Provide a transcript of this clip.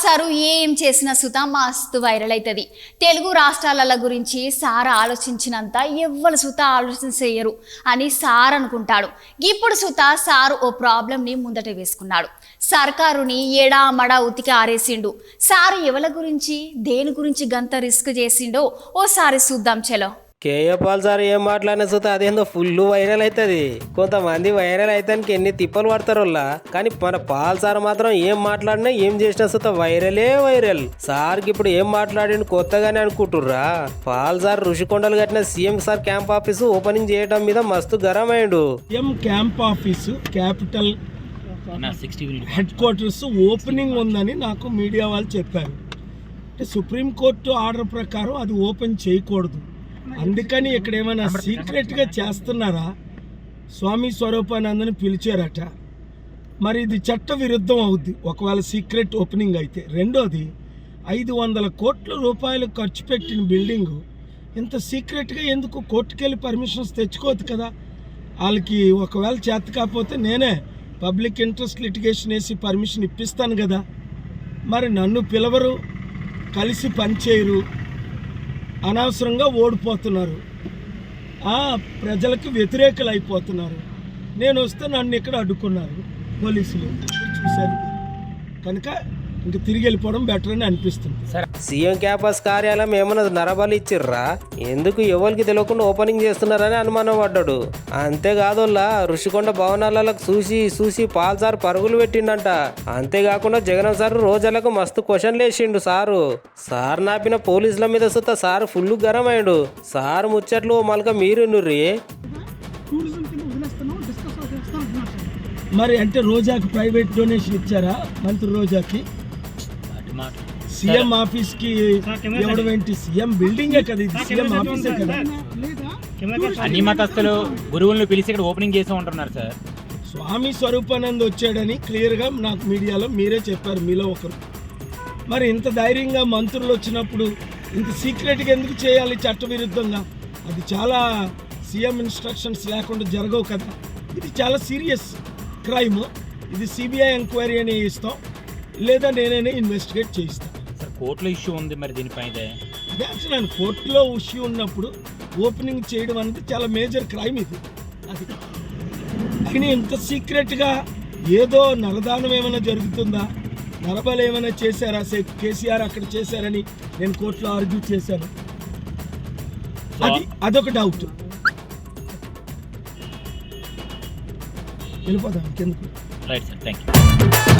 Sir ఏం చేసినా సుత మస్తు వైరల్ అవుతుంది. తెలుగు రాష్ట్రాల గురించి సార్ ఆలోచించినంత ఎవ్వరు సుత ఆలోచించయ్యరు అని సార్ అనుకుంటాడు. ఇప్పుడు సుత సారు ఓ ప్రాబ్లంని ముందట వేసుకున్నాడు. సర్కారుని ఎడామడా ఉతికి ఆరేసిండు. సారు ఎవల గురించి దేని గురించి గంత రిస్క్ చేసిండో ఓసారి చూద్దాం. చలో కేఏ పాల్ సార్ ఏం మాట్లాడిన సుత అదేందో ఫుల్ వైరల్ అవుతుంది. కొంతమంది వైరల్ అవుతానికి ఎన్ని తిప్పలు పడతారు వాళ్ళ, కానీ మన పాల్ సార్ మాత్రం ఏం మాట్లాడినా ఏం చేసినా సుత వైరలే వైరల్. సార్కి ఇప్పుడు ఏం మాట్లాడిండు కొత్తగానే అనుకుంటుర్రా. పాల్ సార్ ఋషికొండలు కట్టిన CM sir camp office opening చేయడం మీద మస్తు గరం అయిండు. CM camp office capital head quarters opening ఉందని నాకు మీడియా వాళ్ళు చెప్పారు. అంటే సుప్రీంకోర్టు ఆర్డర్ ప్రకారం అది ఓపెన్ చేయకూడదు. అందుకని ఇక్కడ ఏమైనా సీక్రెట్గా చేస్తున్నారా? స్వామి స్వరూపానందని పిలిచారట. మరి ఇది చట్ట విరుద్ధం అవుద్ది ఒకవేళ సీక్రెట్ ఓపెనింగ్ అయితే. రెండోది 500 కోట్ల రూపాయలు ఖర్చు పెట్టిన బిల్డింగు ఇంత సీక్రెట్గా ఎందుకు కోర్టుకెళ్ళి పర్మిషన్స్ తెచ్చుకోవద్దు కదా? వాళ్ళకి ఒకవేళ చేత కాకపోతే నేనే పబ్లిక్ ఇంట్రెస్ట్ లిటిగేషన్ వేసి పర్మిషన్ ఇప్పిస్తాను కదా. మరి నన్ను పిలవరు, కలిసి పనిచేయరు, అనవసరంగా ఓడిపోతున్నారు, ప్రజలకు వ్యతిరేకులు అయిపోతున్నారు. నేను వస్తే నన్ను ఇక్కడ అడ్డుకున్నారు పోలీసులు, చూశాను. కనుక ఇంక తిరిగి వెళ్ళిపోవడం బెటర్ అని అనిపిస్తుంది. సీఎం క్యాంపస్ కార్యాలయం ఏమన్నా నరబలి ఇచ్చిర్రా? ఎందుకు ఎవరికి తెలియకుండా ఓపెనింగ్ చేస్తున్నారని అనుమానం పడ్డాడు. అంతేకాదోళ్ళ ఋషికొండ భవనాలకు చూసి పాల్ సార్ పరుగులు పెట్టిండంట. అంతేకాకుండా జగన్ సార్ రోజులకు మస్తు క్వశ్చన్లు వేసిండు. సార్ నాపిన పోలీసుల మీద సుత సార్ ఫుల్ గరం అయ్యాడు. సార్ ముచ్చట్లు మళ్ళీ మీరు నుర్రి. మరి అంటే రోజాకి ప్రైవేట్ డొనేషన్ ఇచ్చారా? మంత్రి రోజాకి సీఎం ఆఫీస్ కి ఇవ్వడం ఏంటి? సీఎం బిల్డింగే కదా ఇది, సీఎం ఆఫీసే కదా. అన్ని మతస్థులు గురువులను పిలిచి ఇక్కడ ఓపెనింగ్ చేస్తూ ఉంటున్నారు సార్. స్వామి స్వరూపానంద్ వచ్చాడని క్లియర్గా నాకు మీడియాలో మీరే చెప్పారు, మీలో ఒకరు. మరి ఇంత ధైర్యంగా మంత్రులు వచ్చినప్పుడు ఇంత సీక్రెట్గా ఎందుకు చేయాలి చట్టవిరుద్ధంగా? అది చాలా సీఎం ఇన్స్ట్రక్షన్స్ లేకుండా జరగవు కదా. ఇది చాలా సీరియస్ క్రైమ్. ఇది సిబిఐ ఎంక్వైరీ అని ఇస్తాం, లేదా నేనే ఇన్వెస్టిగేట్ చేయిస్తాను. సార్ కోర్టులో ఇష్యూ ఉంది, మరి దీనిపై అదే అసలు కోర్టులో ఇష్యూ ఉన్నప్పుడు ఓపెనింగ్ చేయడం అనేది చాలా మేజర్ క్రైమ్ ఇది. అది కానీ ఇంత సీక్రెట్గా ఏదో నరదానం ఏమైనా జరుగుతుందా, నరబలు ఏమైనా చేశారా, కేసీఆర్ అక్కడ చేశారని నేను కోర్టులో ఆర్గ్యూ చేశాను. అదొక డౌట్. వెళ్ళిపోదాం ఇంకెందుకు. Right sir, thank you.